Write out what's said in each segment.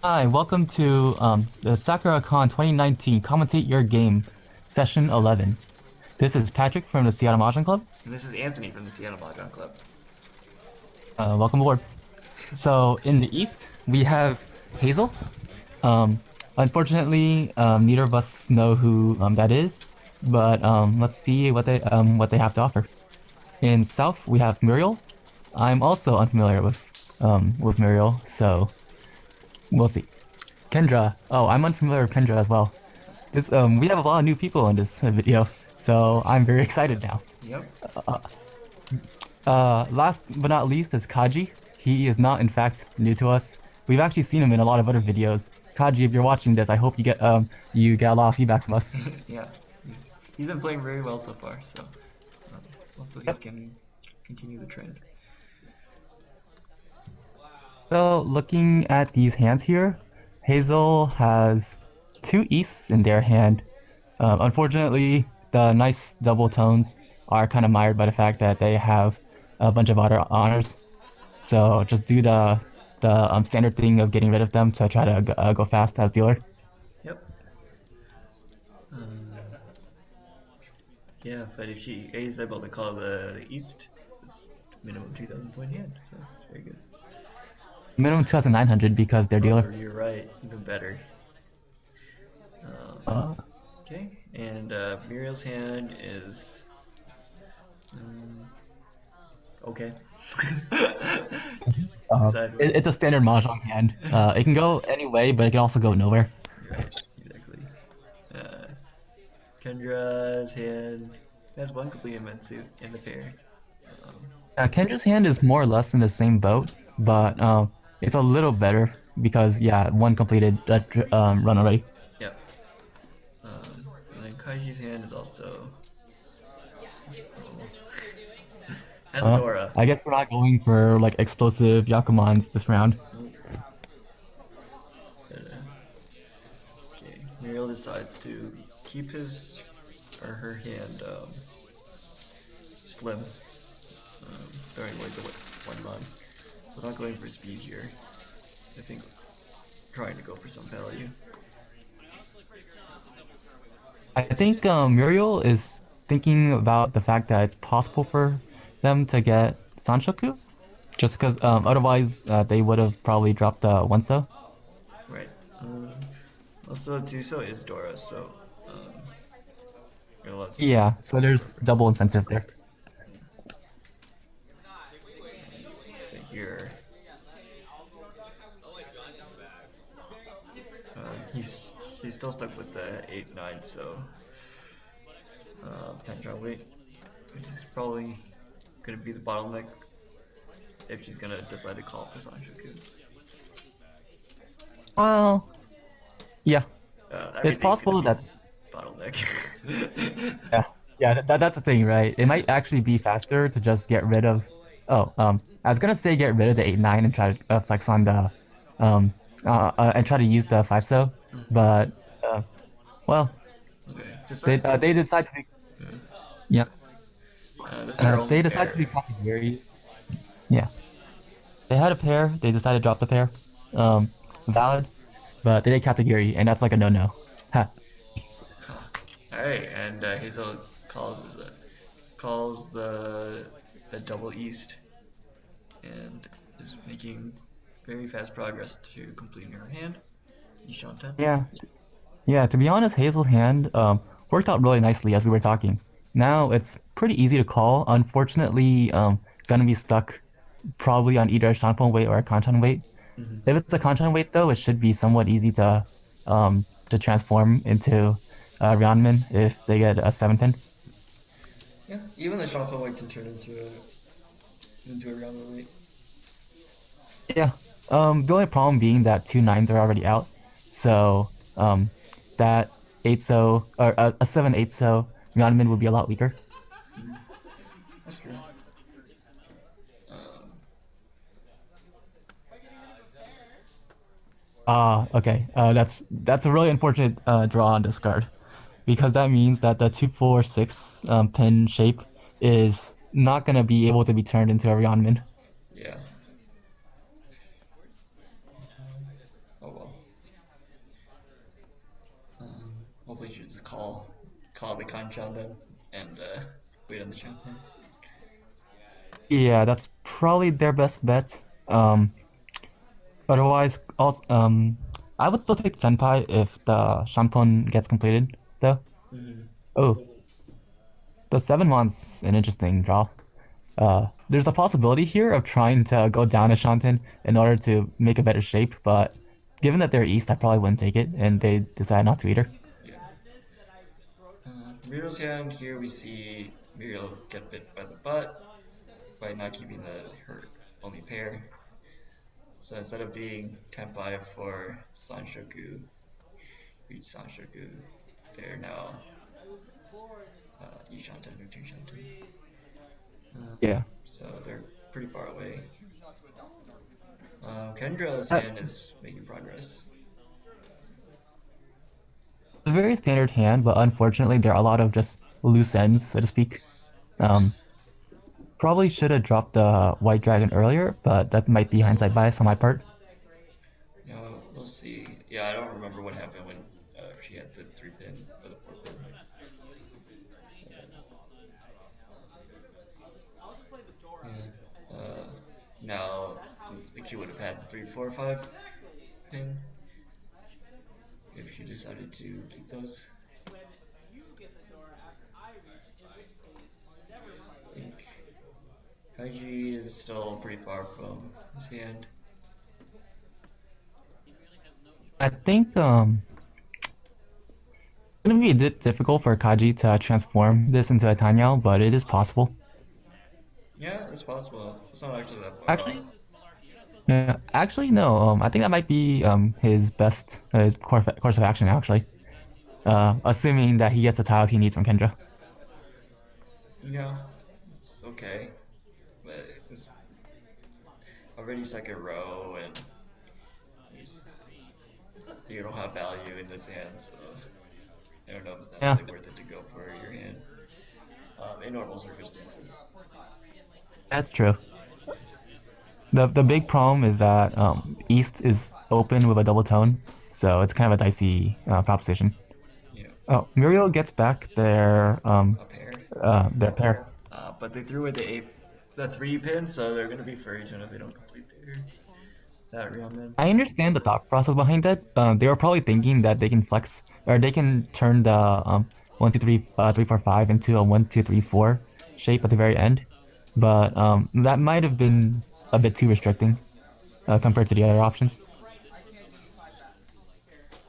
Hi, welcome to the SakuraCon 2019 Commentate Your Game, Session 11. This is Patrick from the Seattle Mahjong Club. And this is Anthony from the Seattle Mahjong Club. Welcome aboard. So, in the east, we have Hazel. Um, Unfortunately, neither of us know who that is, but let's see what they have to offer. In south, we have Miriel. I'm also unfamiliar with Miriel, so we'll see. Kendra. Oh, I'm unfamiliar with Kendra as well. This we have a lot of new people in this video, so I'm very excited now. Yep. Last but not least is Kaji. He is not, in fact, new to us. We've actually seen him in a lot of other videos. Kaji, if you're watching this, I hope you get a lot of feedback from us. Yeah. He's been playing very well so far, so hopefully he Yep. can continue the trend. So looking at these hands here, Hazel has two Easts in their hand. Unfortunately, the nice double tones are kind of mired by the fact that they have a bunch of other honors. So just do the standard thing of getting rid of them to try to go fast as dealer. Yep. Yeah, but if she is able to call the East, it's minimum 2,000 point hand, so it's very good. Minimum 2,900 because they're Oh, dealer. you're right, even better. Uh, Okay, and Muriel's hand is okay. Decide what. it's a standard mahjong hand. It can go any way, but it can also go nowhere. Right, exactly. Uh, Kendra's hand has one complete Metsu in the pair. Um, Kendra's hand is more or less in the same boat, but it's a little better because yeah, one completed run already. yep. And then Kaji's hand is also has a Dora. I guess we're not going for like explosive Yakumans this round. Okay, Muriel decides to keep his or her hand slim during like the one run. So not going for speed here. I think trying to go for some value. I think Muriel is thinking about the fact that it's possible for them to get Sanshoku, just because otherwise they would have probably dropped the one so. Right. Also, Duso is Dora, so realize Yeah, so there's stronger. double incentive there. But here, he's still stuck with the 8-9, so Pendron wait, which is probably gonna be the bottleneck if she's gonna decide to call for Sanchoku. Well, yeah, it's Everything's gonna possible be that bottleneck. yeah, yeah, that's the thing, right? It might actually be faster to just get rid of. Oh, I was gonna say get rid of the 8-9 and try to flex on the and try to use the 5 so, but well, Okay, decides to. they decide to be Yeah. yeah This is their only they decide to be pair. Kakigiri. Yeah, they had a pair. They decided to drop the pair. Um, Valid, but they did Kakigiri, and that's like a no-no. Ha. Alright, and Hazel calls the double east and is making very fast progress to completing her hand. Ishanta. Yeah, yeah. To be honest, Hazel's hand worked out really nicely as we were talking. Now it's pretty easy to call. Unfortunately, gonna be stuck probably on either a Shanpon weight or a Kanchan weight. If it's a Kanchan weight though, it should be somewhat easy to transform into Ryanman if they get a 7 pin. Yeah, even the Shoppo weight can turn into a round weight. Yeah. The only problem being that two nines are already out, so that 8 so or a 7 8 so Ryanman would be a lot weaker. That's true. Um, Okay. That's a really unfortunate draw on this card, because that means that the 2 4 6 pin shape is not gonna be able to be turned into a Ryanman. yeah. Oh well. just call the hanchan then and wait on the champion. Yeah, that's probably their best bet. Otherwise, also, I would still take Senpai if the Shampoo gets completed, though. Mm-hmm. Oh, the 7 months an interesting draw. There's a possibility here of trying to go down a Shanton in order to make a better shape, but given that they're East, I probably wouldn't take it, and they decide not to either. Yeah. From Miriel's hand, here we see Miriel get bit by the butt by not keeping her only pair. So instead of being Tenpai for Sanshoku, reach Sanshoku, they're now Ishanten or Tushanten. Yeah. So they're pretty far away. Kendra's Uh, hand is making progress. a very standard hand, but unfortunately, there are a lot of just loose ends, so to speak. Yeah. Um, Probably should have dropped the White Dragon earlier, but that might be hindsight bias on my part. We'll see. Yeah, I don't remember what happened when she had the 3-pin or the 4-pin. Yeah. Now, like she would have had the 3, 4, 5 pin if she decided to keep those. I think Kaji is still pretty far from his hand. I think it's gonna be a bit difficult for Kaji to transform this into a Tanyao, but it is possible. Yeah, it's possible. It's not actually that far off. Actually, yeah, actually no. I think that might be his best his course of action actually. Assuming that he gets the tiles he needs from Kendra. Yeah, it's okay. But it's already second row and you don't have value in this hand, so I don't know if it's Yeah, necessarily worth it to go for your hand in normal circumstances. that's true. The big problem is that East is open with a double tone, so it's kind of a dicey proposition. Yeah, Oh, Muriel gets back a pair. their pair. But they threw away the 3-pin, so they're gonna be furry tune if they don't complete that Ryomen. I understand the thought process behind that. They were probably thinking that they can flex or they can turn the 1, 2, 3, 3, 4, 5 into a 1, 2, 3, 4 shape at the very end, but that might have been a bit too restricting compared to the other options.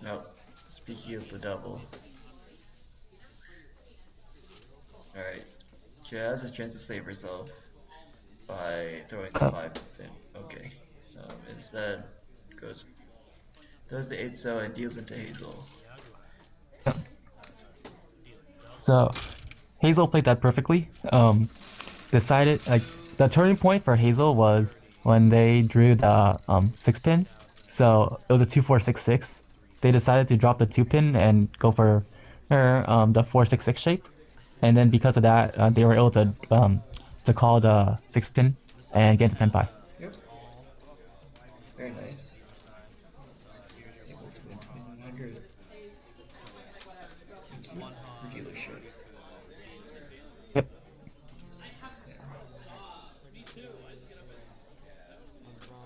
Now, speaking of the double, alright, she has a chance to save herself by throwing the Uh, 5-pin. Okay. Instead, goes does the 8 cell and deals into Hazel. so Hazel played that perfectly. Decided like the turning point for Hazel was when they drew the 6 pin. So it was a 2, 4, 6, 6. They decided to drop the 2 pin and go for her the 4, 6, 6 shape, and then because of that, they were able to call the 6 pin and get into tenpai. Yep, very nice. Able to win 2100. Thank you for dealership. Yep. Yeah.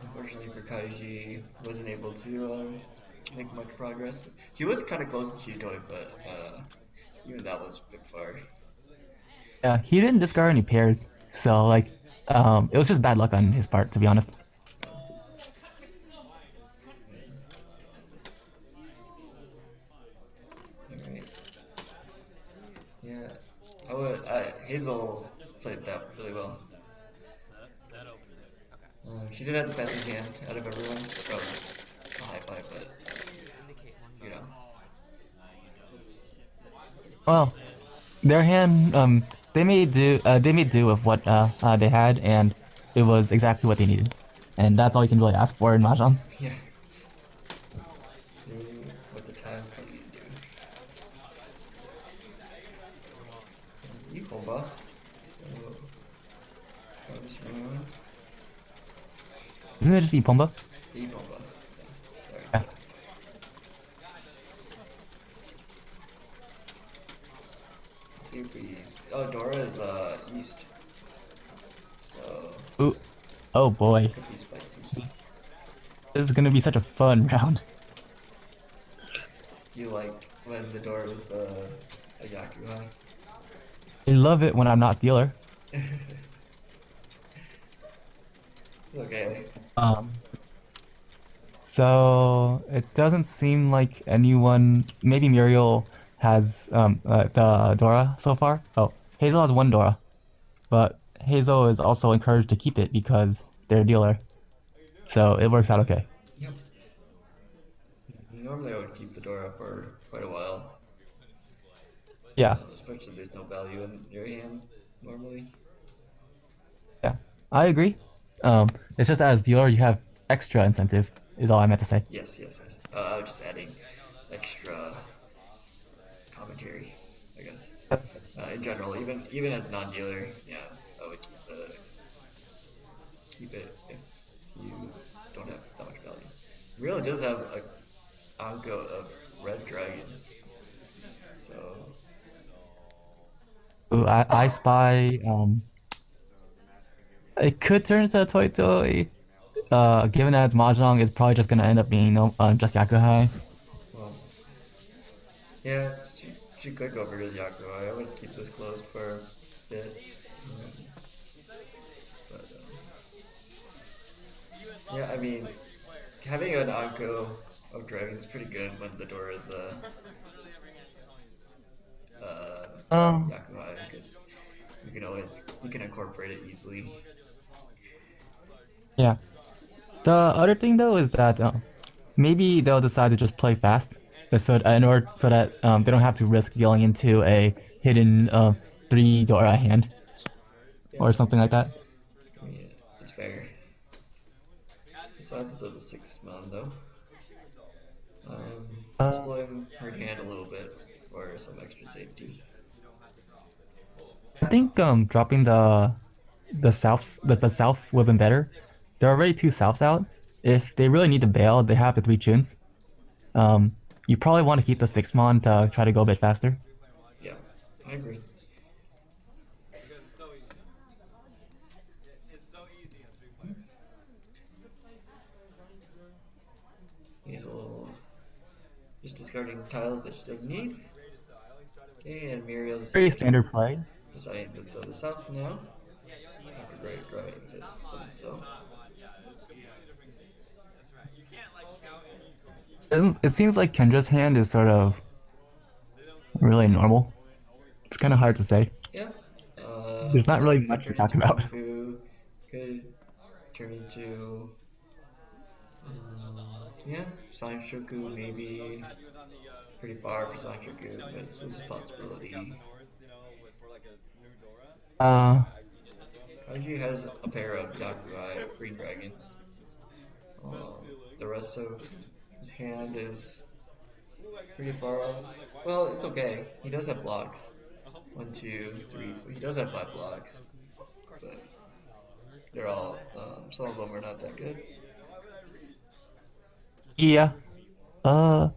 Unfortunately for Kaiji, wasn't able to make much progress. He was kind of close to Chitoi, but even that was a bit far. Yeah, he didn't discard any pairs, so like it was just bad luck on his part, to be honest. Alright. Yeah. Hazel played that really well. She did have the best hand out of everyone. Probably a high five, but you know. Well, their hand, they made do with what they had, and it was exactly what they needed, and that's all you can really ask for in Mahjong. Yeah. Do what the times tell you to do. Equal buff. So, try this round. Isn't it just Ipomba? Equal buff. Yes. Sorry. Yeah. see if we. Oh, Dora is east, so Ooh, oh it boy. could be spicy. This, this is gonna be such a fun round. You like when the Dora was a Yakuhai? I love it when I'm not dealer. Okay. Um, so it doesn't seem like anyone, maybe Muriel has the Dora so far. Oh, Hazel has one Dora, but Hazel is also encouraged to keep it because they're a dealer. So it works out okay. Yep. Normally I would keep the Dora for quite a while, Yeah, especially if there's no value in your hand normally. yeah, I agree. It's just that as dealer you have extra incentive, is all I meant to say. Yes, yes, yes. I was just adding extra commentary, I guess. In general, even as non-dealer, yeah, I would keep it if you don't have that much value. Really does have a Anko of red dragons, so Ooh, I spy. It could turn into a toy toy. Given that it's Mahjong, it's probably just gonna end up being no, just Yakuhai. well, yeah, she could go over to Yakuo. I would keep this closed for a bit, but yeah, I mean, having an Anko of dragons is pretty good when the door is uh, Um, Yakuhai because you can incorporate it easily. yeah. The other thing though is that maybe they'll decide to just play fast, in order so that they don't have to risk dealing into a hidden three Dora hand Yeah, or something like that. I mean it's fair. Besides the 6 mon though, Uh, slowing her hand a little bit for some extra safety. I think dropping the south would have been better. There are already two souths out. If they really need to bail, they have the three tunes. Um, you probably want to keep the six mon to try to go a bit faster. Yeah, I agree. Hazel just discarding tiles that she doesn't need. Okay, and Miriel Very standard play. deciding to go to the south now. After driving just so. It seems like Kendra's hand is sort of really normal. It's kind of hard to say. Yeah. There's not Well, really it could much to turn talk into about. Kung Fu. Could turn into yeah, Sonic Shoku maybe pretty far for Sonic Shoku, but it's a possibility. Uh, Kaji has a pair of Yakurai green dragons. The rest of his hand is pretty far off. Well, it's okay. He does have blocks. One, two, three, four. He does have 5 blocks, but they're all. Some of them are not that good. yeah. Uh,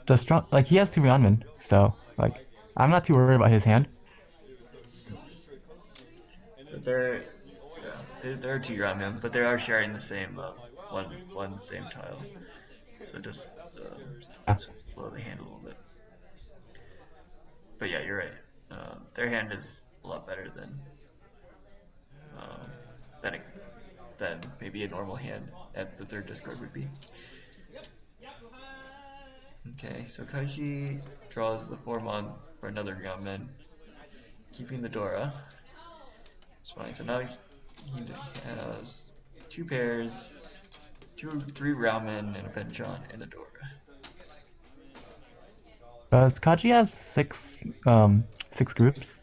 the strong like he has two Myeonmin, so like I'm not too worried about his hand. But they're two ramen, but they are sharing the same one same tile. So just Yeah. slow the hand a little bit. But yeah, you're right. Their hand is a lot better um, than a, than maybe a normal hand at the third discard would be. Okay, so Kaji draws the 4 mon for another gunman, keeping the Dora. It's fine. So now he has 2 pairs, three ramen, and a penchan and a Dora. Does Kaji have six groups?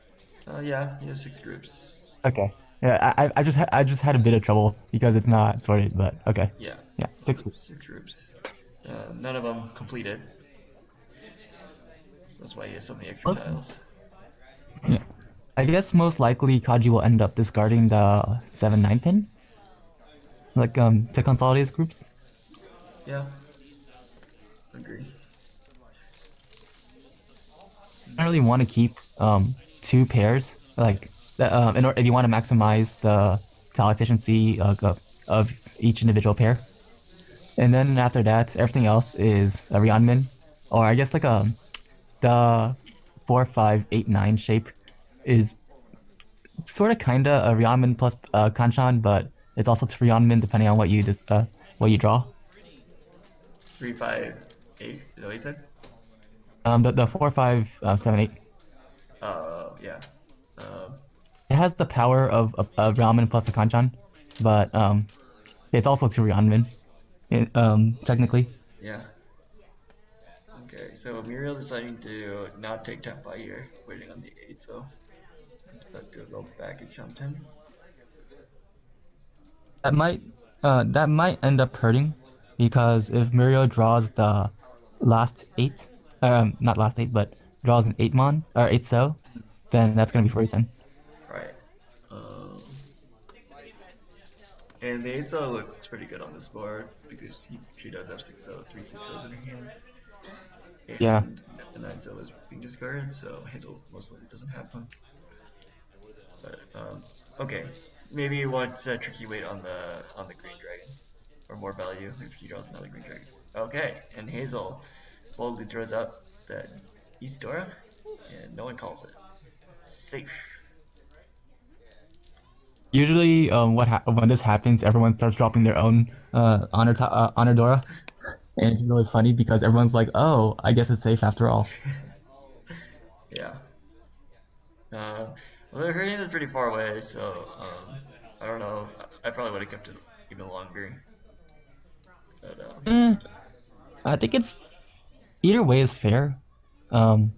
Yeah, he has 6 groups. Okay. Yeah, I just had a bit of trouble because it's not sorted, but okay. Yeah, Yeah, six groups. 6 groups. None of them completed. So that's why he has so many extra Most- tiles. Yeah. I guess most likely Kaji will end up discarding the 7-9 pin, like to consolidate his groups. Yeah, agree. don't really want to keep two pairs like in order if you want to maximize the tile efficiency of each individual pair. And then after that, everything else is a Ryeonmin, or I guess like the 4, 5, 8, 9 shape is sort of kinda a Ryeonmin plus Kanchan, but it's also Ryeonmin depending on what you draw. 3, 5, 8. Is that what you said? The 4, 5, 7, 8. Yeah. Um, It has the power of Ryeonmin plus a Kanchan, but it's also two Ryeonmin, technically. yeah. Okay, so Miriel deciding to not take Tempai here, waiting on the 8, so let's do a little baggage on 10. That might that might end up hurting because if Muriel draws the last eight, not last eight, but draws an eight mon or eight so, then that's gonna be 4 10. Right. And the 8 cell looks pretty good on this board because she does have 6 cell, 3 6 cells in her hand. Yeah. And the 9 cell is being discarded, so Hazel most likely doesn't have one. But okay, maybe you want a tricky weight on the green dragon, or more value if she draws another green dragon. Okay, and Hazel boldly throws up the East Dora, and no one calls it. Safe. Usually, when this happens, everyone starts dropping their own honor Dora, and it's really funny because everyone's like, "Oh, I guess it's safe after all." Yeah. Well, her hand is pretty far away, so I don't know. I probably would have kept it even longer. But Mm, I think it's either way is fair, um,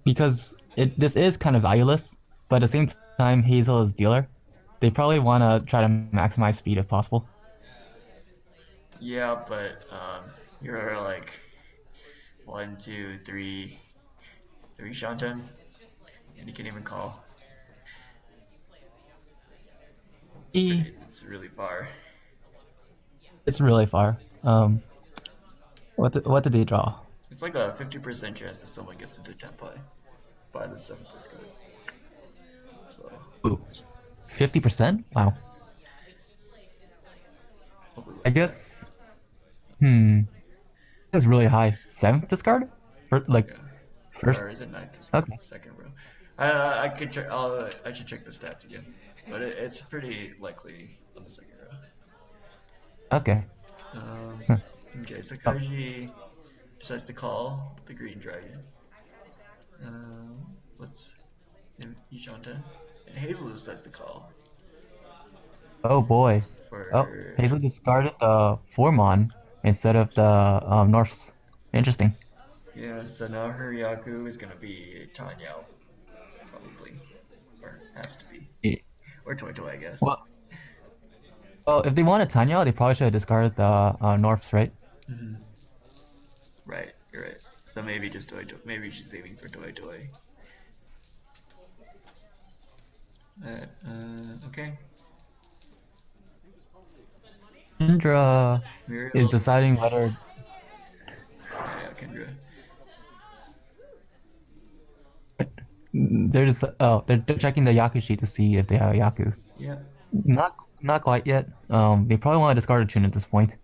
because this is kind of valueless, but at the same time, Hazel is dealer. They probably want to try to maximize speed if possible. yeah, but you're like one, two, three Shantan, and you can't even call. E, It's really far. it's really far. What did they draw? It's like a 50% chance that someone gets into Tenpai by the 7th discard. So Ooh, 50%? yeah, Wow. something I like that. guess. Hmm. That's really high. Seventh discard? For like Yeah. Or first? is it 9th discard? Okay. Second row. I could check. I should check the stats again, but it's pretty likely on the second row. Okay. Um, Huh. okay, so Oh. Kaji decides to call the green dragon. Let's Ishanta. And Hazel decides to call Oh boy. Oh, for Hazel discarded the Formon instead of the Norths. Interesting. yeah. So now her Yaku is gonna be Tanyao probably, or has to be, Yeah. or Toy Toy I guess. Well, well, if they wanted Tanya, they probably should have discarded the Norths, right? Mm-hmm. Right, you're right. So maybe just Toy Toy. Maybe she's aiming for Toy Toy. Okay. Kendra is Muriel's. deciding whether Yeah, Kendra. they're checking the Yaku sheet to see if they have a Yaku. Yeah. Not quite yet. They probably want to discard a tune at this point.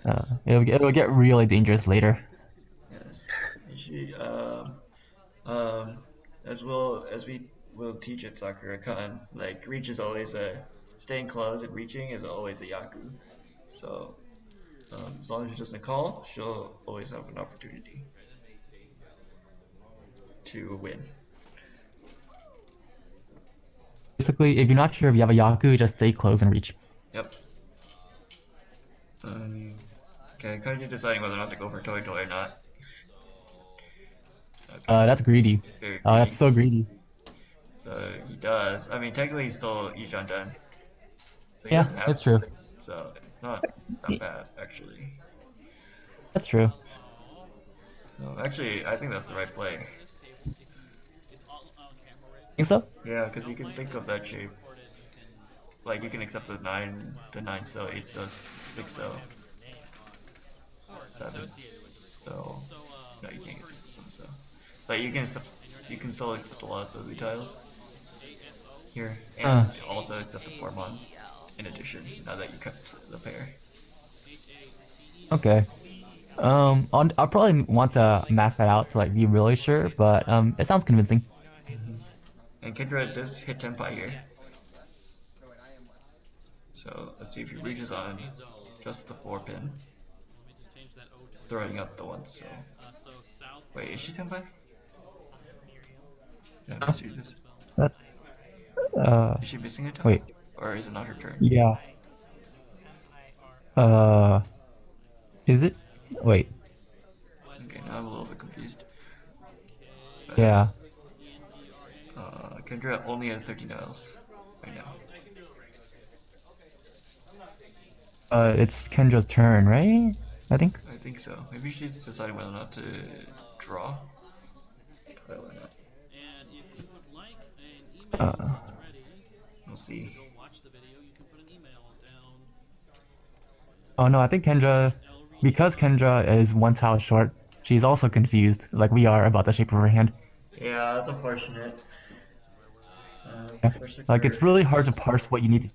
Yes. It'll get really dangerous later. Yes. And she um as well as we will teach at SakuraCon, like reach is always a staying close and reaching is always a Yaku. So as long as she doesn't call, she'll always have an opportunity to win. Basically, if you're not sure if you have a Yaku, just stay close and reach. Yep. Okay, Kaji deciding whether or not to go for Toy Toy or not. Okay, That's greedy. very That's greedy. so greedy. So he does. I mean, technically he's still Ijan done, so he Yeah, doesn't have it's to. true. So it's not bad actually. That's true. No, actually, I think that's the right play. Think so? Yeah, because you can think of that shape. Like you can accept the nine so, 8 so, 6 so, 7 so. No, you can't accept 7 so. but you can still accept a lot of Sobu tiles here, Uh, and also accept the Formon in addition. Now that you kept the pair. okay. I'll probably want to math that out to like be really sure, but it sounds convincing. And Kendra does hit Tenpai here. So let's see if he reaches on just the 4 pin, throwing up the one. So wait, is she Tenpai? Did I Huh? misread this? That's Is she missing a tile? wait, Or is it not her turn? yeah. Uh, is it? Wait, Okay, now I'm a little bit confused. But yeah. Kendra only has 13 tiles right now. It's Kendra's turn, right? I think. I think so. Maybe she's deciding whether or not to draw. Probably not. Uh, We'll see. oh no, I think Kendra, because Kendra is one tile short, she's also confused, like we are, about the shape of her hand. Yeah, that's unfortunate. Yeah. Especially Like for it's really hard to parse what you need,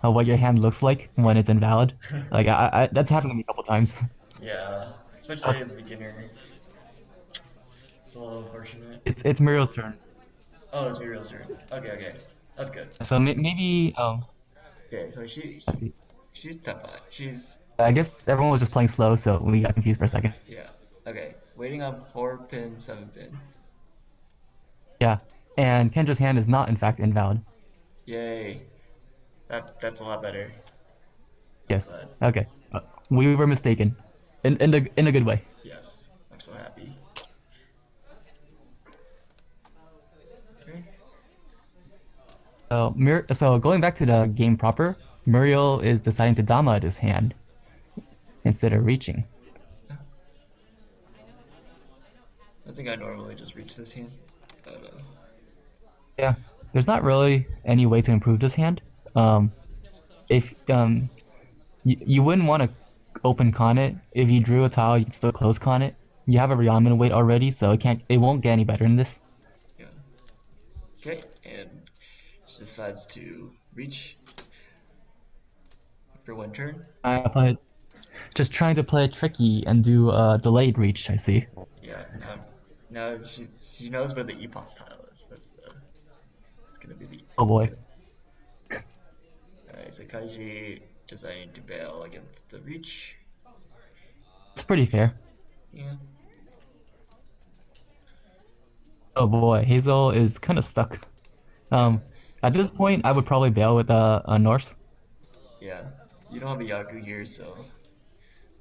what your hand looks like when it's invalid. Like that's happened to me a couple times. yeah, Uh, especially as a beginner. It's a little unfortunate. it's Muriel's turn, Oh, it's Miriel's turn. Okay, okay, that's good. so maybe Okay, so she's Tenpai. She's I guess everyone was just playing slow, so we got confused for a second. yeah. Okay, waiting on 4 pin, 7 pin. Yeah, and Kendra's hand is not in fact invalid. Yay, that's a lot better. Yes. But Okay. We were mistaken, in a good way. yes, I'm so happy. Okay. So going back to the game proper, Muriel is deciding to Dama his hand instead of reaching. I think I normally just reach this hand. But, Yeah, there's not really any way to improve this hand. If you wouldn't want to open con it. If you drew a tile, you can still close con it. You have a Ryaman weight already, so it won't get any better than this. yeah. Okay, and she decides to reach after 1 turn. But just trying to play it tricky and do a delayed reach, I see. Yeah, now she knows where the Epos tile is. It's gonna be the Oh boy. Alright, so Kaji deciding to bail against the reach. It's pretty fair. Yeah. Oh boy, Hazel is kind of stuck. Um, at this point, I would probably bail with a Norse. Yeah. You don't have a Yaku here, so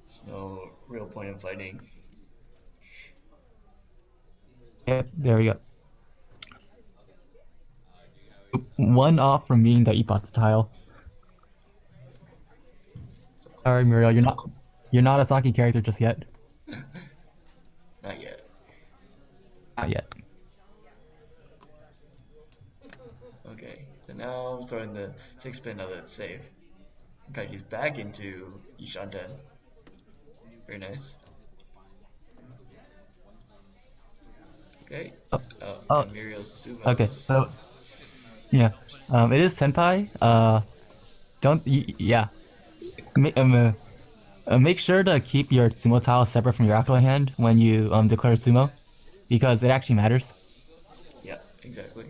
there's no real point in fighting. Yep, there we go. One off from being the Epot tile. So Sorry, close. Muriel, So close. you're not a Saki character just yet. Not yet. Not yet. Okay. So now I'm throwing the 6 pin now that it's safe. Kaji's back into Ishanten. Very nice. Okay. Oh, And Miriel's Sumos. okay. So yeah, it is Senpai. Yeah. Make sure to keep your sumo tile separate from your actual hand when you declare sumo, because it actually matters. Yeah, exactly.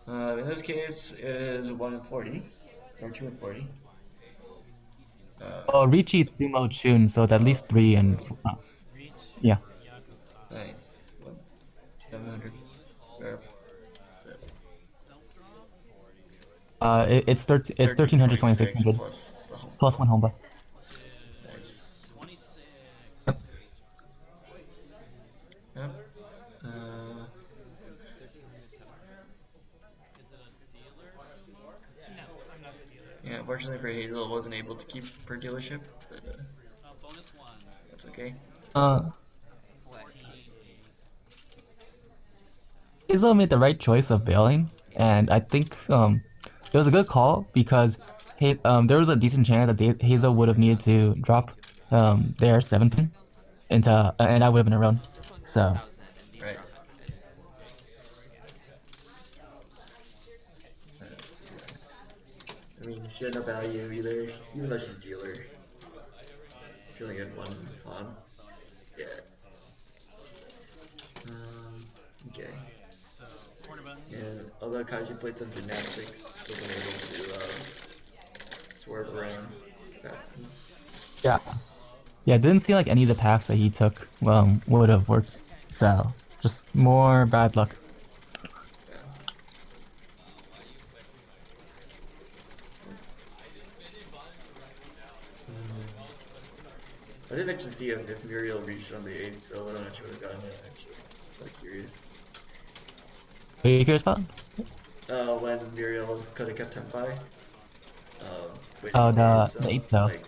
In this case, it is 1 in 40 or 2 in 40. Oh, Riichi sumo chun, so it's at least 3 and yeah. Nice. 700. It's 1300 2600 plus the home. plus 1 homba. Nice. Yep. Yeah, unfortunately for Hazel, wasn't able to keep her dealership, but that's okay. Hazel made the right choice of bailing, and I think it was a good call because there was a decent chance that Hazel would have needed to drop their 7 pin into and I would have been around. So Right. get no value either, even though she's dealer. She only get one pawn. Yeah. Okay. And although Kaji played some gymnastics, wasn't able to swerve around fast enough. Yeah. Yeah, it didn't seem like any of the paths that he took would have worked. So just more bad luck. Yeah. I didn't actually see if Miriel reached on the 8, so I don't know if she would have gotten it actually. I'm curious. What are you curious about? When Miriel could have kept Tempai, waiting Oh, on the 8 the cell, eighth though. like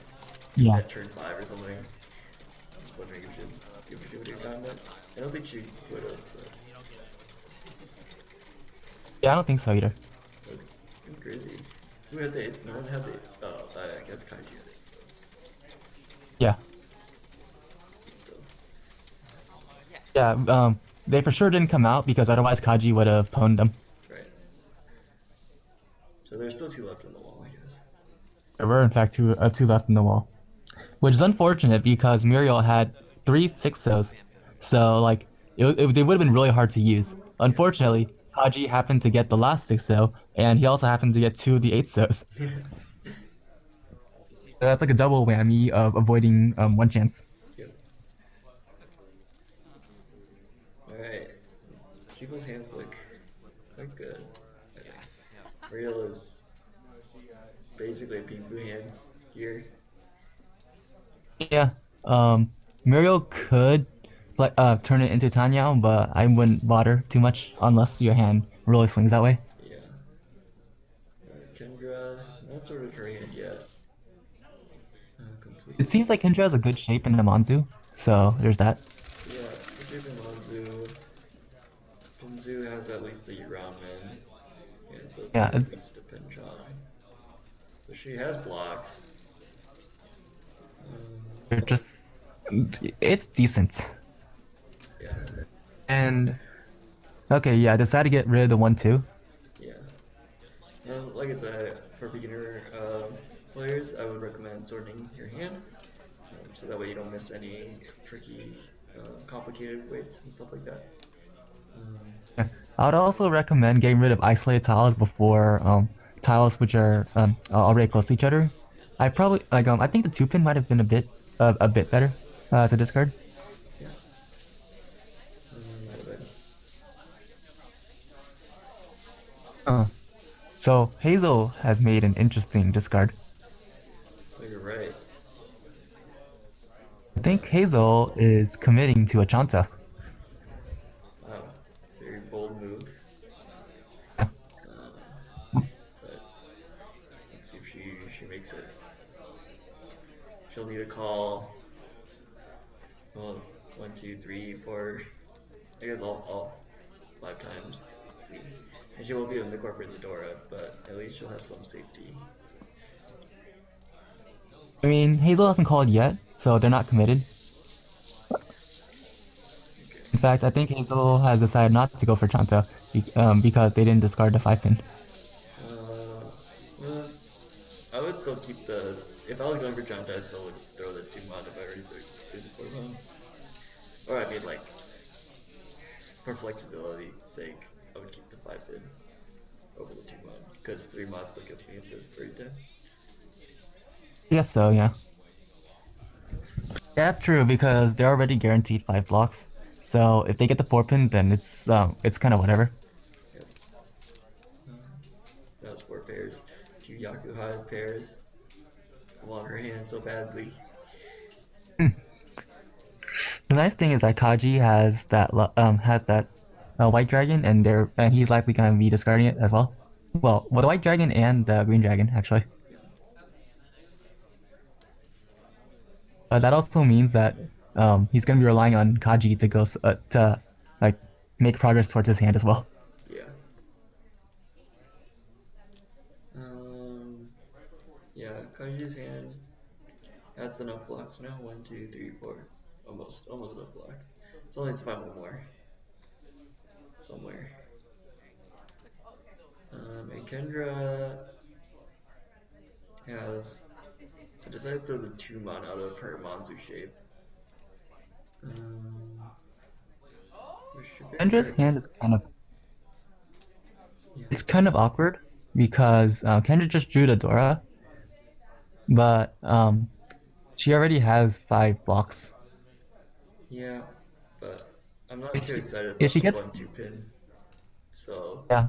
Yeah. at turn 5 or something. I was wondering if she would have gotten it. I don't think she would have, but Yeah, I don't think so either. it was crazy. Who had the 8th? No one had the 8th. Oh, I guess Kaiji had the 8th cells. Yeah. Still. Yeah, they for sure didn't come out because otherwise Kaji would have pwned them. Right. So there's still 2 left on the wall, I guess. There were in fact two left in the wall, which is unfortunate because Muriel had 3 6-0s, so like they would have been really hard to use. Yeah. Unfortunately, Kaji happened to get the last 6-0, and he also happened to get 2 of the 8-0s. So that's like a double whammy of avoiding one chance. Yep. Alright. People's hands look quite good, I think. Muriel is basically a pink blue hand here. Yeah, Muriel could like turn it into Tanyao, but I wouldn't bother too much unless your hand really swings that way. Yeah. Kendra is not sort of her hand yet. It Completely. seems like Kendra has a good shape in the Manzu, so there's that. Yeah, Ujibin Monzu. Pinzu has at least a ramen. Yeah, so it's Yeah, at least a pinchon. So she has blocks. they're just it's decent. Yeah, And okay, yeah, I decided to get rid of the 1-2. yeah. Like I said, for beginner players, I would recommend sorting your hand, so that way you don't miss any tricky, complicated weights and stuff like that. Yeah. I would also recommend getting rid of isolated tiles before tiles which are already close to each other. I probably like I think the 2-pin might have been a bit better as a discard. Yeah, might have been. Uh, so Hazel has made an interesting discard. Oh, you're right. I think Hazel is committing to a Chanta. Wow, very bold move. Uh, but let's see if she makes it. She'll need a call. Well, 1, 2, 3, 4. I guess all 5 times. Let's see. And she won't be able to incorporate the Dora, but at least she'll have some safety. I mean, Hazel hasn't called yet, so they're not committed. Okay. In fact, I think Hazel has decided not to go for Chanta because they didn't discard the 5-pin. Well, I would still keep the. If I was going for Janta, I still would throw the 2 mod if I already threw the 4 mod. Or I mean, like, for flexibility's sake, I would keep the 5-pin over the 2 mod, because 3 mods still gets me into 30-10. I guess so, yeah. Yeah, that's true because they're already guaranteed 5 blocks. So if they get the 4-pin, then it's kind of whatever. Yep. That was 4 pairs. 2 Yakuhai pairs. I want her hand so badly. The nice thing is that Kaji has that white dragon, and he's likely gonna be discarding it as well. Well, the white dragon and the green dragon actually. Yeah. That also means that he's gonna be relying on Kaji to to like make progress towards his hand as well. Yeah. Um, yeah, Kaji's hand has enough blocks now. 1, 2, 3, 4. Almost enough blocks. So only needs to find one more. Somewhere. And Kendra has. I decided to throw the 2 mon out of her Manzu shape. Um, which is very Kendra's hand cards. is kind of Yeah. it's kind of awkward because Kendra just drew the Dora, but she already has 5 blocks. Yeah, but I'm not If too she, excited if about she the gets 1-2 pin. So, yeah,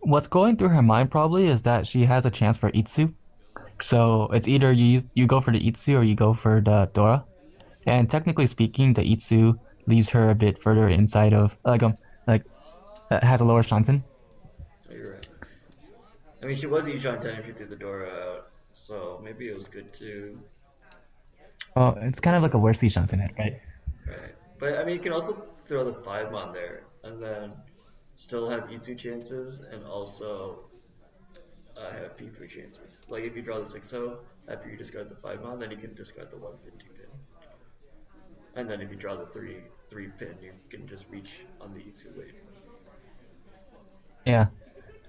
what's going through her mind probably is that she has a chance for Itsu. So it's either you go for the Itsu or you go for the Dora. And technically speaking, the Itsu leaves her a bit further inside of like has a lower shanten. so you're right. I mean, she was Ishan 10 if she threw the Dora out, so maybe it was good too. Well, it's kind of like a worse shanten, right? Right. But I mean, you can also throw the 5 mon there and then still have E2 chances and also have P3 chances. Like if you draw the 6-0 after you discard the 5 mon, then you can discard the 1 pin, 2 pin. And then if you draw the 3 pin, you can just reach on the E2 late. Yeah.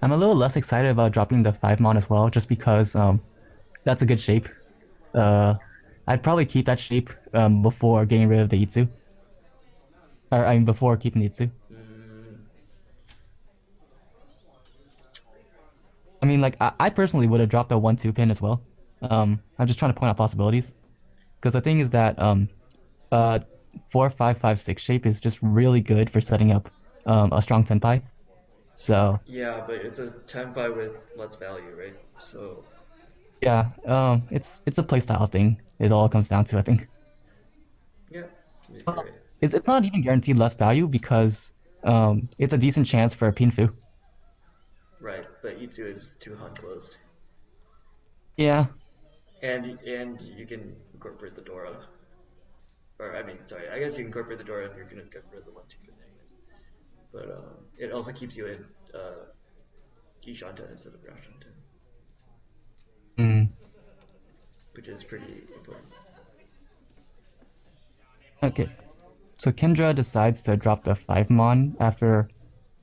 I'm a little less excited about dropping the 5 mon as well, just because that's a good shape. Uh, I'd probably keep that shape before getting rid of the Itsu, or I mean before keeping the Itsu. Mm, I mean, like I personally would have dropped a 1-2 pin as well. I'm just trying to point out possibilities because the thing is that uh 4-5-5-6 shape is just really good for setting up a strong tenpai. So yeah, but it's a Tenpai with less value, right? So, yeah, it's a playstyle thing. Is all it comes down to, I think. yeah, you're Well, right. it's not even guaranteed less value because it's a decent chance for a pinfu. Right, but E2 is too Han closed. Yeah. And you can incorporate the Dora. Or, I mean, sorry, I guess you can incorporate the Dora if you're going to get rid of the 1-2 pin anyways. But it also keeps you in Ishan 10 instead of Roshan 10, Mm. which is pretty important. Okay. So Kendra decides to drop the 5 mon after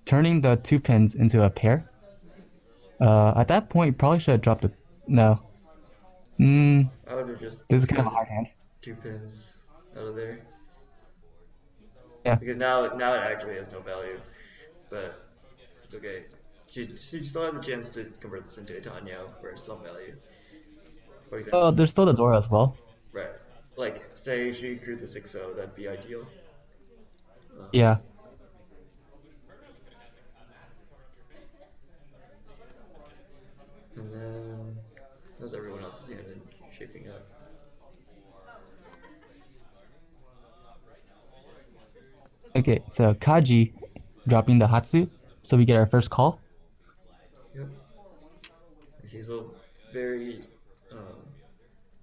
turning the 2 pins into a pair. At that point, probably should have dropped it. No. Mm, I would have just this is kind of a discarded hard hand. 2 pins out of there. Yeah. Because now it actually has no value. But it's okay. She still has a chance to convert this into a Tanya for some value. For Oh, example, there's still the Dora as well. right? Like, say she drew the 6-0, that'd be ideal. Um, Yeah. and then, how's everyone else's hand in shaping up? Okay, so Kaji dropping the Hatsu, so we get our first call. Yep. Hazel, very um,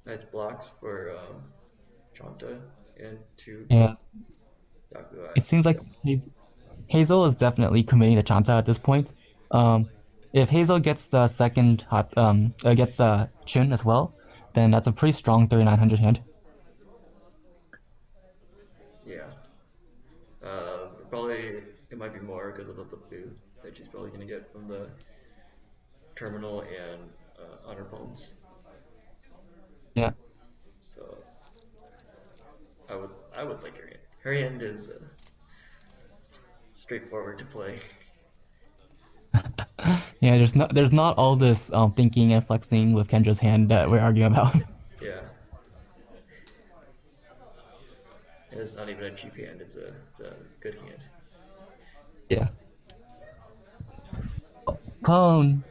nice blocks for Chanta and two Yeah, Yakuai. it seems like Hazel is definitely committing to Chanta at this point. Um, if Hazel gets the second gets the Chun as well, then that's a pretty strong 3900 hand. Yeah. Probably it might be more because of the food that she's probably gonna get from the terminal and honor poems. Yeah. So I would like her hand. Her hand is straightforward to play. Yeah, there's not all this thinking and flexing with Kendra's hand that we're arguing about. Yeah, and it's not even a cheap hand. It's a good hand. Yeah. Clone.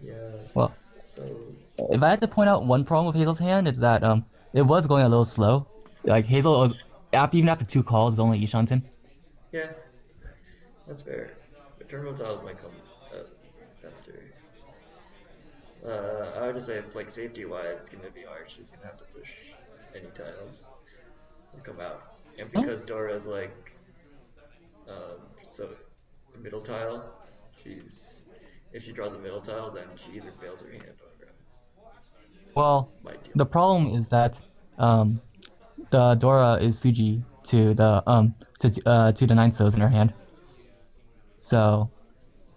Yes. Well, So if I had to point out one problem with Hazel's hand, it's that it was going a little slow. Like Hazel was even after 2 calls, it's only Ishanten. yeah, that's fair. But terminal tiles might come uh, faster. I would just say, like safety wise, it's gonna be hard. She's gonna have to push any tiles that come out, and Oh, because Dora's like so the middle tile, she's if she draws a middle tile, then she either bails her hand or well, might deal. the problem is that um the Dora is Suji to the 9 souls in her hand. So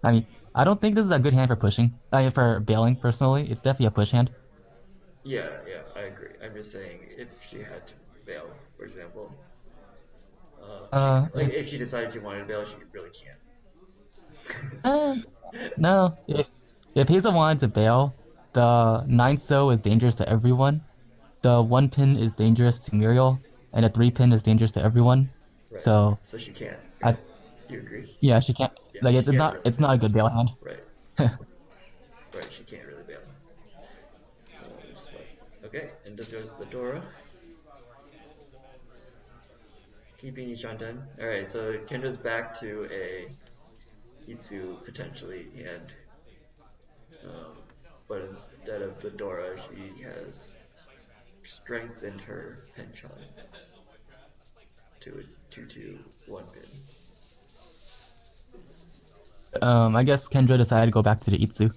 I mean, I don't think this is a good hand for pushing. For bailing personally, it's definitely a push hand. Yeah, yeah, I agree. I'm just saying if she had to bail, for example, she like Yeah. if she decided she wanted to bail, she really Uh, can't. no. If Hazel wanted to bail, the 9 so is dangerous to everyone. The 1 pin is dangerous to Miriel, and the 3 pin is dangerous to everyone. Right. So So she can't, I right? You agree? yeah, she can't Yeah, like she can't really it's bail. not a good bail hand. Right. Right, she can't really bail. Which is fine. Okay, and this goes the Dora. Keeping Ishanten. Alright, so Kendra's back to a Itsu potentially hand. Um, but instead of the Dora, she has strengthened her hanchan to a 2-2-1 pin. I guess Kendra decided to go back to the Itsu.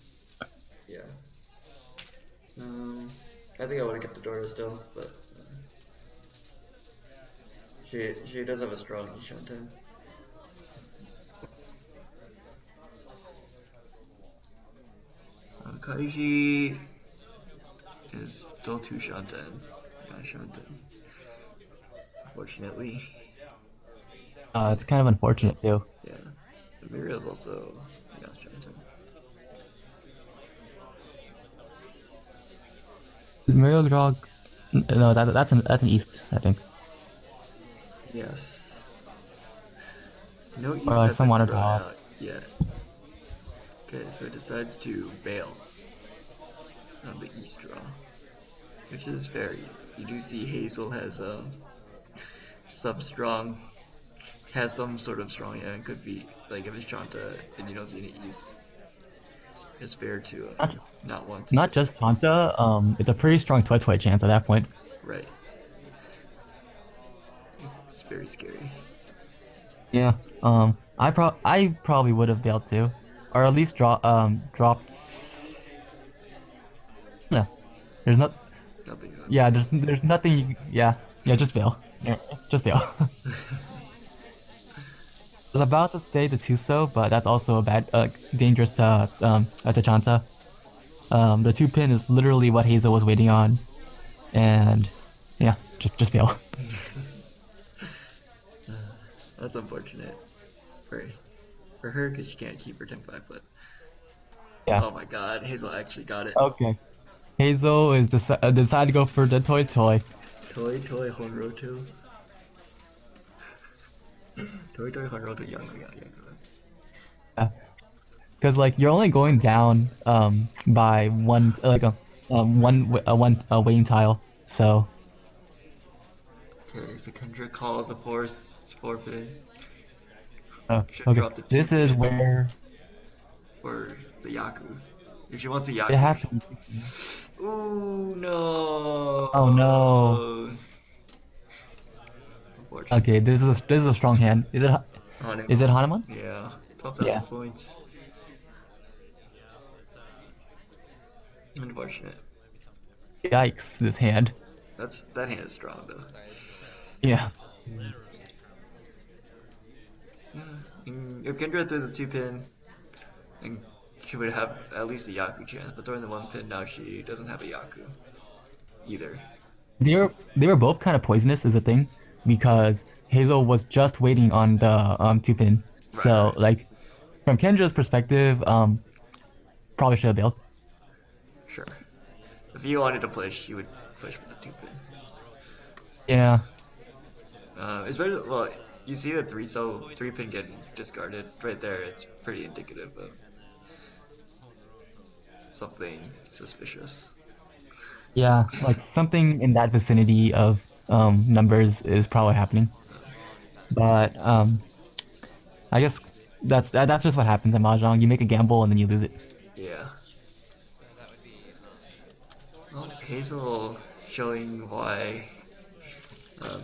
Yeah. I think I would have kept the Dora still, but she does have a strong Ishanten. Kaji is still 2 Shanten. Yeah, Shanten. Unfortunately. It's kind of unfortunate too. Yeah. Miriel's also yeah, Shanten. Muriel draw. No, that's an East, I think, Yes. No or East like has some been water thrown draw. out yet. Okay, so it decides to bail on the East draw, which is fair. You do see Hazel has some strong, has some sort of strong, yeah, and could be like if it's Chanta and you don't see any East, it's fair to Not, not want to not discard. just Panta. It's a pretty strong Toy chance at that point. Right. It's very scary. Yeah. I probably would have bailed too, or at least dropped. No, there's not. Nothing else. Yeah, there's nothing. Yeah, yeah, just bail. Yeah, just bail. I was about to say the Tuso, but that's also a bad, dangerous to Chanta. The 2 pin is literally what Hazel was waiting on, and yeah, just bail. That's unfortunate for for her because she can't keep her 10-5, but Yeah. oh my god, Hazel actually got it. Okay. Hazel is decided to go for the toy. Toy Honroto. Toy Honroto Yaku Yaku. Yeah. Because like you're only going down by one weighing tile. So Okay, so Kendra calls a force 4 pin. Should okay. drop the 2 This is pin where for the Yaku. If she wants a it Yaku. has to be. Ooh Oh no. no. Unfortunate. Okay, this is a strong hand. Is it Hanuman. Hanuman? Yeah. 12,000 Yeah. points. Unfortunate. Yikes, this hand. That hand is strong though. Yeah. And if Kendra threw the 2 pin, and she would have at least a Yaku chance, but throwing the 1 pin now she doesn't have a Yaku either. They were both kind of poisonous is a thing because Hazel was just waiting on the 2 pin. So Right. like from Kendra's perspective, probably should have bailed. Sure. If you wanted to push, you would push for the 2 pin. Yeah. Especially, well, you see the 3 pin getting discarded right there. It's pretty indicative of something suspicious. Yeah, like something in that vicinity of numbers is probably happening. But I guess that's just what happens at Mahjong. You make a gamble and then you lose it. Yeah. Well, Hazel showing why um,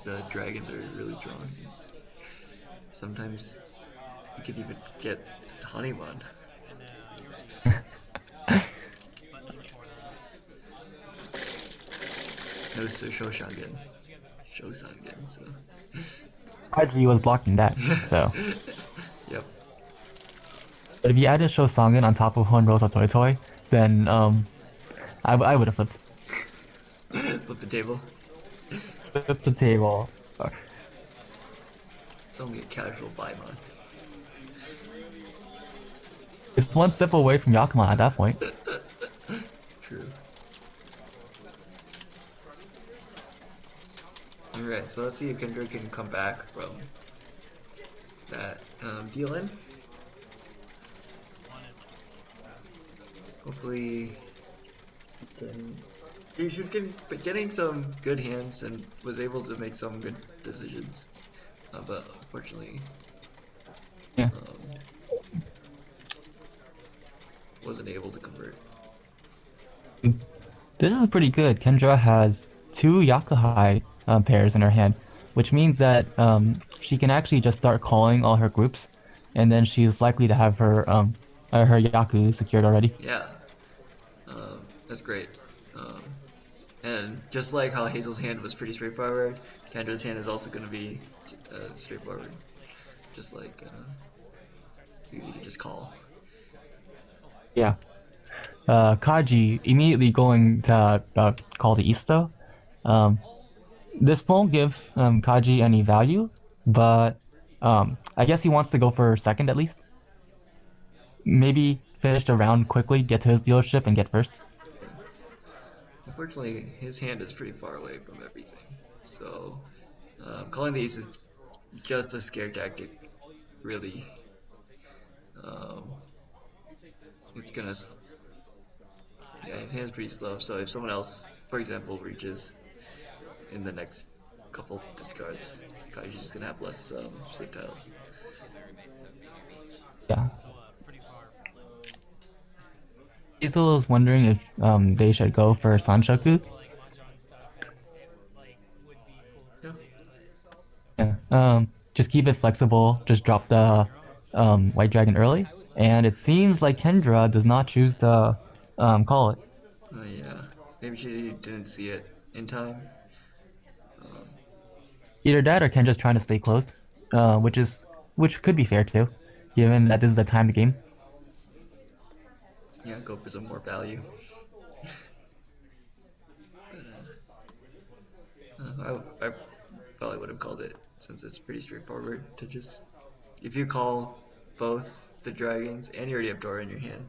the dragons are really strong. Sometimes you could even get Honeyman. No, so Shoshagen. Shosagen, so. Kaji was blocking that, so Yep. But if you added Shosangen on top of Honro Toy Toy, then I would have flipped. Flip the table. Flipped the table. It's only a casual buy mod. It's one step away from Yakima at that point. True. Alright, so let's see if Kendra can come back from that deal in. Hopefully, she's getting some good hands and was able to make some good decisions. But unfortunately, Yeah. wasn't able to convert. This is pretty good. Kendra has two Yakuhai pairs in her hand, which means that she can actually just start calling all her groups, and then she's likely to have her Yaku secured already. Yeah, that's great. And just like how Hazel's hand was pretty straightforward, Kendra's hand is also going to be straightforward. Just like you can just call. Yeah. Kaji immediately going to call the East though. This won't give Kaji any value, but I guess he wants to go for second at least. Maybe finish the round quickly, get to his dealership, and get first. Yeah. Unfortunately, his hand is pretty far away from everything, so calling the ace is just a scare tactic, really. It's gonna, yeah, his hand's pretty slow, so if someone else, for example, reaches in the next couple discards, Kaji's just gonna have less safe tiles. Yeah. Hazel is wondering if they should go for Sanshoku. Yeah. Yeah. Just keep it flexible. Just drop the White Dragon early. And it seems like Kendra does not choose to call it. Yeah. Maybe she didn't see it in time. Um, Either that or Kendra's trying to stay closed, which could be fair too, given that this is a timed game. yeah, go for some more value. I probably would have called it since it's pretty straightforward to just if you call both the dragons and you already have Dora in your hand,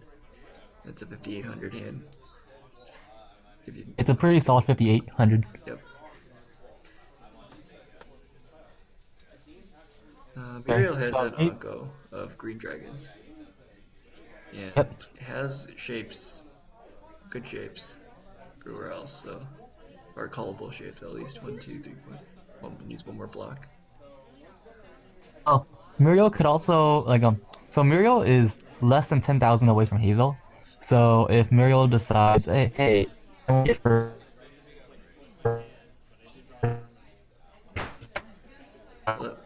that's a 5800 hand. If you, It's a pretty solid 5800. yep. Okay, Miriel has so an onco of green dragons and yep. has shapes, good shapes, everywhere else. So, or callable shapes at least. 1, 2, 3, 4. One needs one more block. Oh, Miriel could also so Miriel is less than 10,000 away from Hazel. So if Miriel decides, hey, I want to get for Look,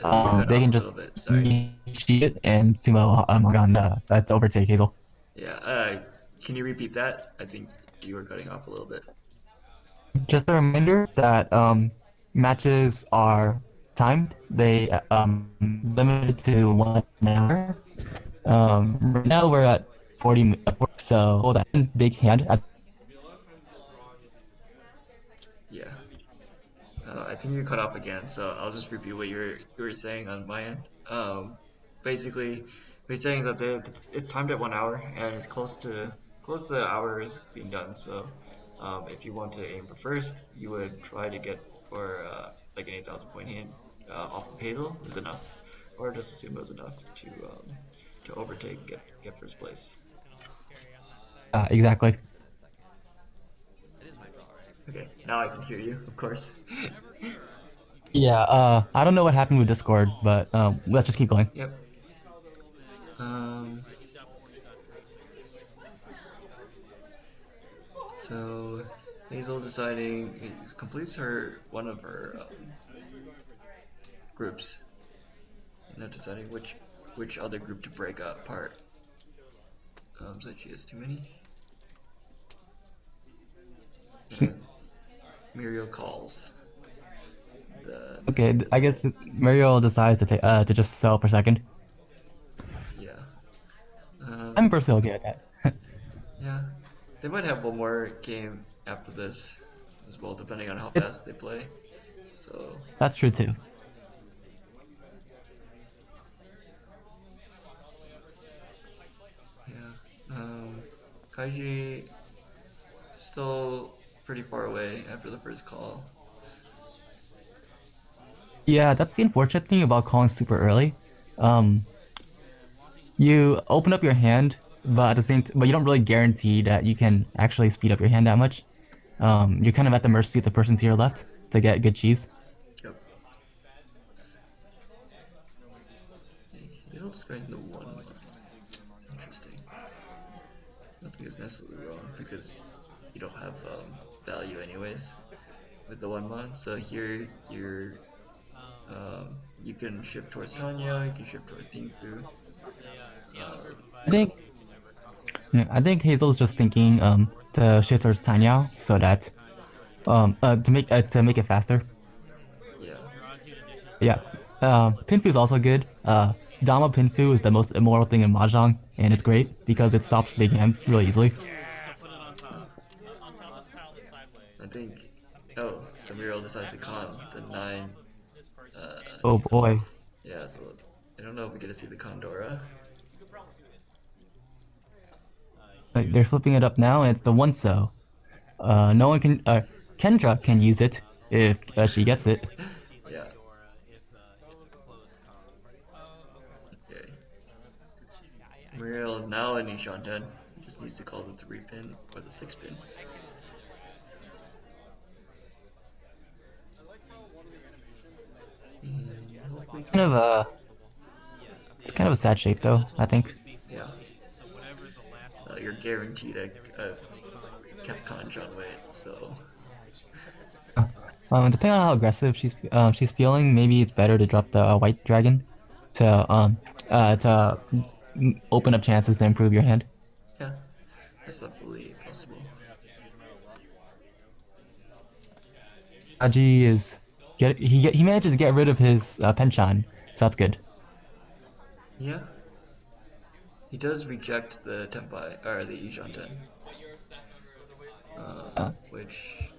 I think you cut they off can a little just bit. Sorry. cheat it and sumo on to overtake Hazel. Yeah. Can you repeat that? I think you were cutting off a little bit. Just a reminder that matches are timed. They limited to 1 hour. Right now we're at 40, so hold that big hand. Yeah. I think you cut off again, so I'll just repeat what you were saying on my end. Basically, we're saying that it's timed at 1 hour and it's close to the hours being done. So, if you want to aim for first, you would try to get for like an 8,000 point hand off of Hazel is enough, or just assume it was enough to overtake and get first place. Exactly. Okay, now I can hear you, of course. Yeah. I don't know what happened with Discord, but let's just keep going. Yep. Um, so Hazel deciding completes one of her groups, and now deciding which other group to break apart. So she has too many. Miriel calls. Okay, I guess Muriel decides to just sell for second. Yeah. I'm personally okay with that. Yeah, they might have one more game after this as well, depending on how It's fast they play. So That's true too. yeah, Kaji still pretty far away after the first call. Yeah, that's the unfortunate thing about calling super early. Um, you open up your hand, but at the but you don't really guarantee that you can actually speed up your hand that much. You're kind of at the mercy of the person to your left to get good cheese. Yep. Hazel just going to 1-1. Interesting. Nothing is necessarily wrong because you don't have value anyways with the 1-1. So here you can shift towards Sonya, you can shift towards Pingfu. I think Yeah, I think Hazel's just thinking to shift towards Tanyao so that to make it faster. Yeah, Yeah. Pinfu is also good. Dama Pinfu is the most immoral thing in Mahjong, and it's great because it stops big hands really easily. I think. Oh, so Miriel decides to con the 9. Uh, Oh boy. yeah, so I don't know if we get to see the Condora. Like, they're flipping it up now, and it's the one so. No one can. Kendra can use it if she gets it. Yeah. Okay. Miriel now in Ishanten. Just needs to call the 3 pin or the 6 pin. Kind of it's kind of a sad shape though. I think. Yeah. You're guaranteed a Capcom John Wait, so. Depending on how aggressive she's feeling, maybe it's better to drop the white dragon to open up chances to improve your hand. Yeah, that's definitely possible. Kaji is he manages to get rid of his penchant, so that's good. Yeah. He does reject the Tenpai, or the Ishanten. Uh, Which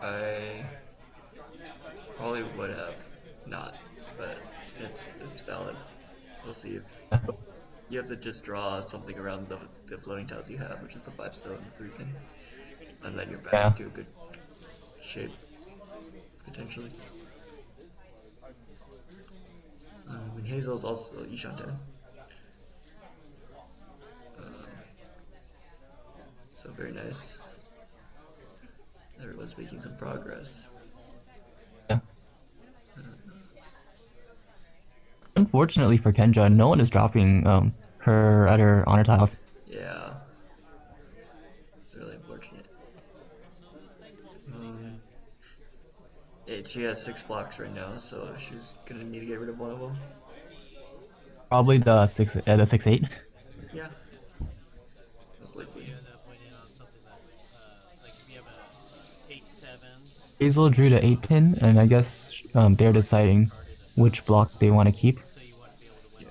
I probably would have not, but it's valid. We'll see if you have to just draw something around the floating tiles you have, which is the 5 stone and the 3 pin, and then you're back yeah. to a good shape potentially. And Hazel's also Ishanten. So very nice. Everyone's making some progress. Yeah. Unfortunately for Kendra, no one is dropping her other honor tiles. Yeah, it's really unfortunate. She has 6 blocks right now, so she's gonna need to get rid of one of them. Probably the 6-8. Yeah, most likely. Hazel drew the 8 pin, and I guess they're deciding which block they want to keep Yeah.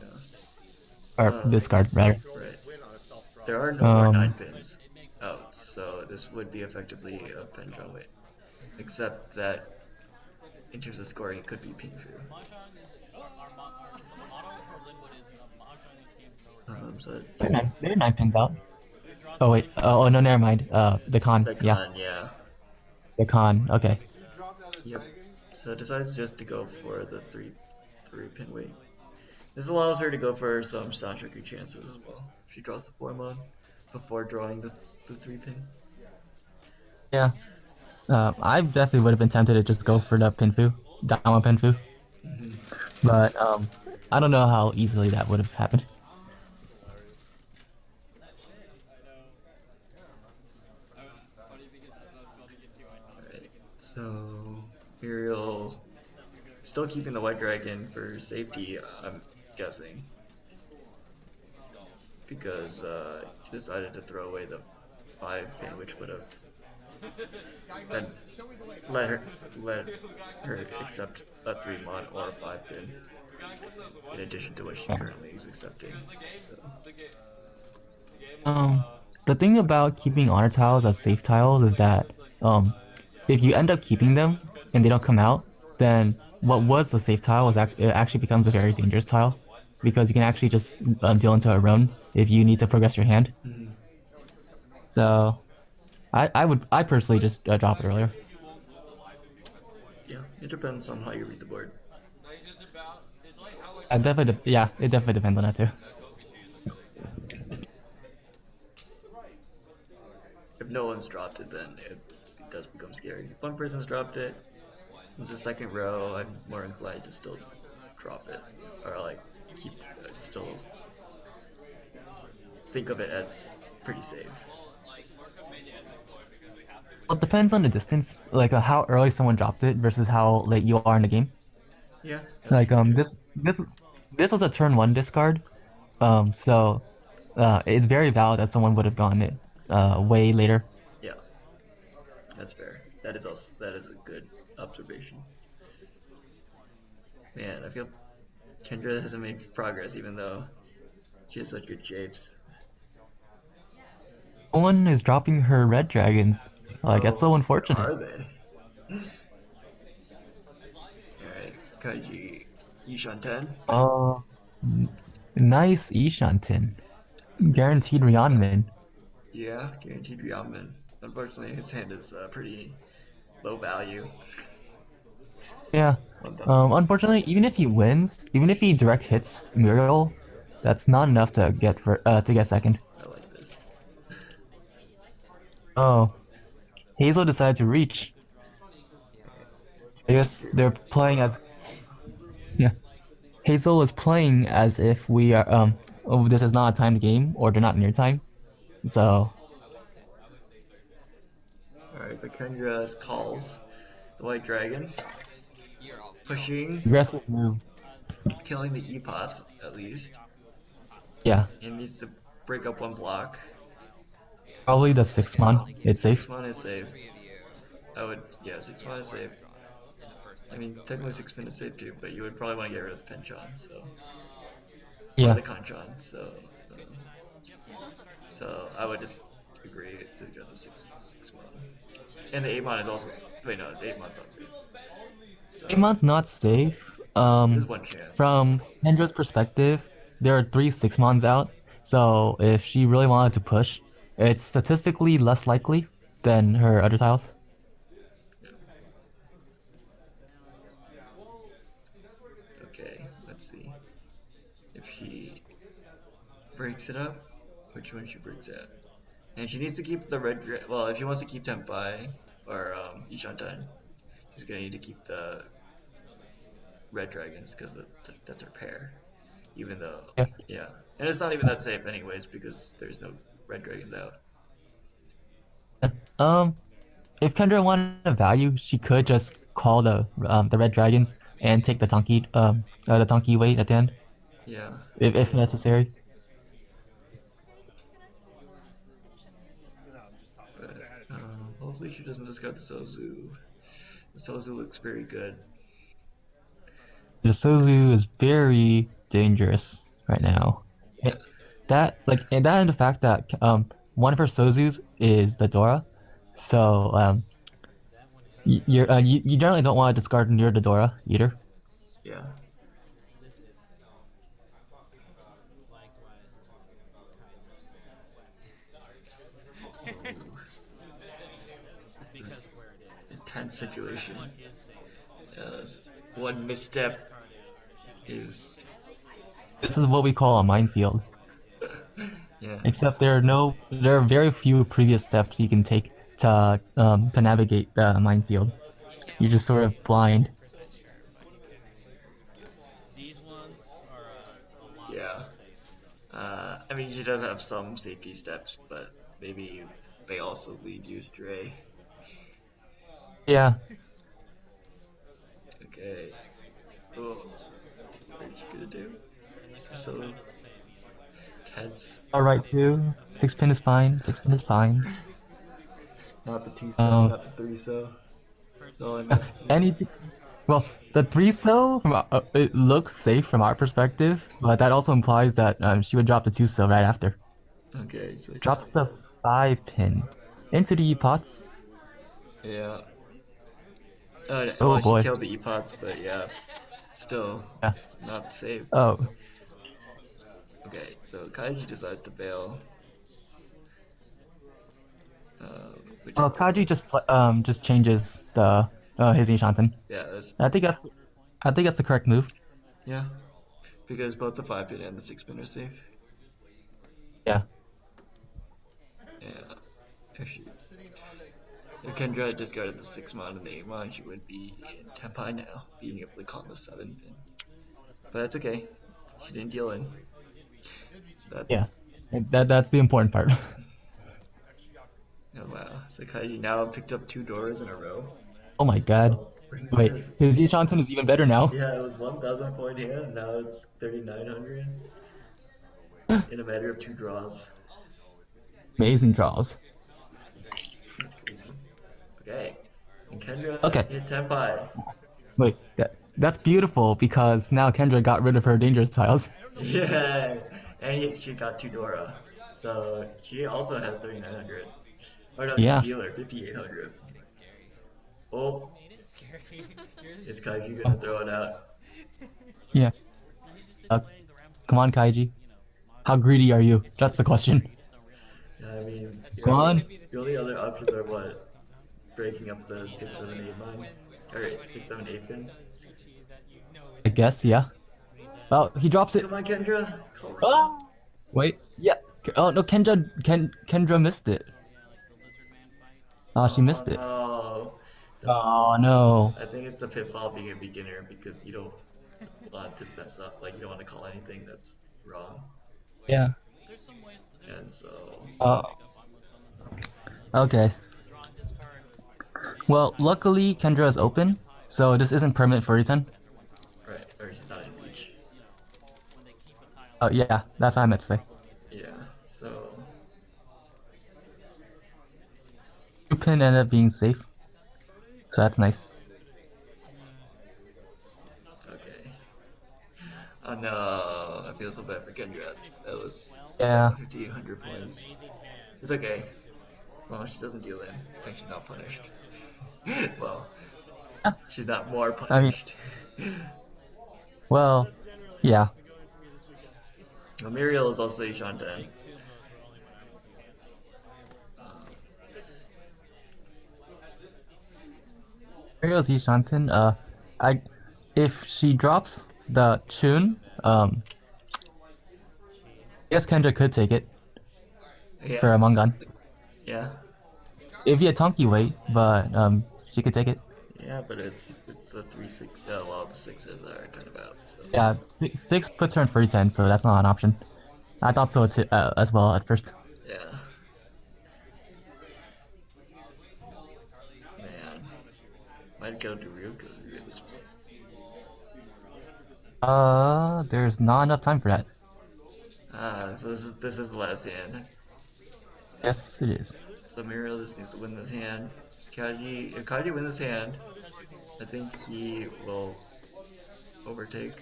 or discard rather. Right. There are no more 9 pins out, so this would be effectively a pin draw weight. Except that in terms of scoring, it could be Pingfu. So They're 9 pins out. Oh wait. Oh no, never mind. The con. the Yeah, con, yeah. the con. Okay. Yep. So it decides just to go for the three pin weight. This allows her to go for some Sanchoku chances as well. She draws the 4-mon before drawing the 3 pin. Yeah. I definitely would have been tempted to just go for the Pinfu, Dama Pinfu, but I don't know how easily that would have happened. Alright, so Miriel still keeping the white dragon for safety, I'm guessing. Because she decided to throw away the 5 pin, which would have let her accept a 3-mon or a 5 pin. in addition to what she Yeah. currently is accepting. So Um, the thing about keeping honor tiles as safe tiles is that if you end up keeping them and they don't come out, then what was the safe tile it actually becomes a very dangerous tile because you can actually just deal into a run if you need to progress your hand. mm, So I personally just drop it earlier. yeah, it depends on how you read the board. Yeah, it definitely depends on that too. If no one's dropped it, then it does become scary. If one person's dropped it, it's the second row. I'm more inclined to still drop it, or like keep still think of it as pretty safe. Well, it depends on the distance, like how early someone dropped it versus how late you are in the game. Yeah, that's Like true too. this was a turn one discard. So it's very valid that someone would have gotten it way later. Yeah, that's fair. That is a good observation. Man, I feel Kendra hasn't made progress even though she has such good shapes. No one is dropping her red dragons. Like that's Oh, so where unfortunate. are they? Alright, Kaji, Yishan 10. Oh, nice Ishantin. Guaranteed Rhiannon. Yeah, guaranteed Ryaman. Unfortunately, his hand is pretty low value. Yeah. 1,000. Unfortunately, even if he wins, even if he direct hits Muriel, that's not enough to get second. I like this. Oh, Hazel decided to reach. I guess they're playing as yeah. Hazel is playing as if we are oh, this is not a timed game or they're not near time. So Alright, so Kendra calls the White Dragon, pushing, aggressive move. killing the E-Pots at least. Yeah, It needs to break up one block. probably the 6 mon. It's Six safe. mana is safe. I would, yeah, 6 mana is safe. I mean, technically 6 mana is safe too, but you would probably want to get rid of the Penchon, so. Or Yeah. the Conchon, so I would just agree to go the six mana. And the 8 mana is also, wait, no, it's 8 mana not safe. So, Amon's not safe. there's one chance. From Kendra's perspective, there are three 6 mons out. So if she really wanted to push, it's statistically less likely than her other tiles. Yeah. Okay, let's see. If she breaks it up, which one she breaks it? And she needs to keep the well, if she wants to keep Tempai or Ishantan, she's gonna need to keep the red dragons because that's her pair. Even though, Yeah. yeah, and it's not even that safe anyways because there's no red dragons out. Um, if Kendra wanted a value, she could just call the red dragons and take the donkey weight at the end Yeah, if necessary. but hopefully she doesn't discard the Sozu. The Sozu looks very good. The Sozu is very dangerous right now. Yeah, And that and the fact that one of her Sozus is the Dora, so you generally don't want to discard near the Dora either. yeah. Oh, this is intense situation. Yes. One misstep is, This is what we call a minefield. yeah, Except there are very few previous steps you can take to navigate the minefield. You're just sort of blind. yeah. I mean, she does have some safety steps, but maybe they also lead you astray. Yeah. Okay. Oh, what are you gonna do? This is so tense. All right too. 6 pin is fine. 6 pin is fine. Not the two so, Um, not the three so. So I missed. anything Well, the three so from it looks safe from our perspective, but that also implies that she would drop the two so right after. Okay, so Drops the 5 pin into the pots. yeah. Oh Well, she boy. killed the epots, but yeah, still, Yeah. it's not safe. Oh. Okay, so Kaiji decides to bail, which is Well, Kaji just changes the his enchanting. yeah, that's I think that's I think that's the correct move. yeah, because both the 5 pin and the 6 pin are safe. Yeah. Yeah, if she if Kendra had discarded the 6 mon and the 8 mon, she would be in Tenpai now, being able to call the 7 pin. But that's okay. She didn't deal in. Yeah. That's That's the important part. oh wow. So Kaiji now picked up 2 doors in a row. Oh my god. Oh, pretty Wait, good. his enchanting is even better now. Yeah, it was 1,000 point hand. Now it's 3,900 in a matter of 2 draws. Amazing draws. That's crazy. Okay, and Kendra Okay. hit Tenpai. Wait, that's beautiful because now Kendra got rid of her dangerous tiles. Yeah, and she got 2 Dora. So she also has 3,900. Oh no, she's Yeah. dealer, 5,800. Oh, is Kaiji Oh, gonna throw it out? yeah. Uh, come on, Kaiji. How greedy are you? That's the question. Yeah, I mean, Come on. your only other options are what? Breaking up the 6, 7, 8 mine? Or 6, 7, 8 pin? I guess, yeah. Oh, he drops it. Come on, Kendra! Come on! Ah! Wait, yeah. Oh no, Kendra missed it. Oh, she Oh missed it. no! Oh no. I think it's the pitfall of being a beginner because you don't want to mess up, like you don't want to call anything that's wrong. Yeah. And so, Oh, okay. Well, luckily Kendra is open, so this isn't permanent for Ethan. right, or she's not in reach. Oh yeah, that's what I meant to say. Yeah, so, You can end up being safe, so that's nice. okay. Oh no, I feel so bad for Kendra. That was Yeah. 5,800 points. It's okay, as long as she doesn't deal in, then she's not punished. Well, Yeah, she's not more I mean, punished. well, yeah. Well, Miriel is also Shantan. Ariel's Shanton. I if she drops the tune, I guess Kendra could take it for Yeah, a Mungan. yeah, It'd be a tonky wait, but she could take it. yeah, but it's the 3 6. Well, the sixes are kind of out. So Yeah, six puts her in free 10, so that's not an option. I thought so too, as well at first. yeah, man, might go to Ryuko at this point. There's not enough time for that. So this is the last hand. Yes, it is. So Miriel just needs to win this hand. Kaji, if Kaji wins this hand, I think he will overtake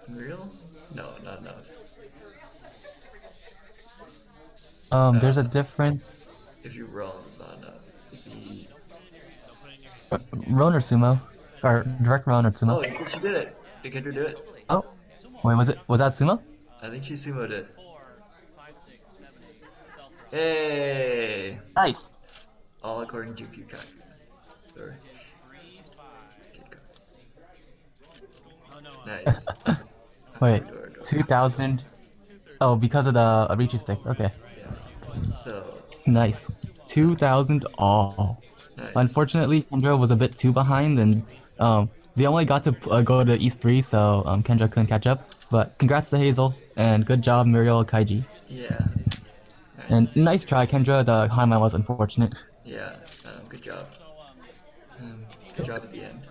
Miriel. No, not enough. There's a difference. If you roll, it's not enough. If he, Roan or sumo, or direct Roan or oh, sumo. I think she did it. Did Kendra do it? Oh, wait, was that sumo? I think she sumoed it. Hey! Nice. All according to Kyukai. Sorry. Nice. Wait, Door, door. 2,000. Oh, because of the Riichi stick. Okay, Yes. So, nice. 2,000 all. nice. Unfortunately, Kendra was a bit too behind, and they only got to go to East 3, so Kendra couldn't catch up. But congrats to Hazel, and good job, Miriel Kaiji. Yeah. Nice. And nice try, Kendra. The Hanma was unfortunate. Yeah. Good job. Good job at the end.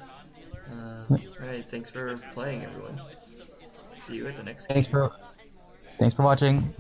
Alright, thanks for playing, everyone. See you at the next Thanks game. for watching.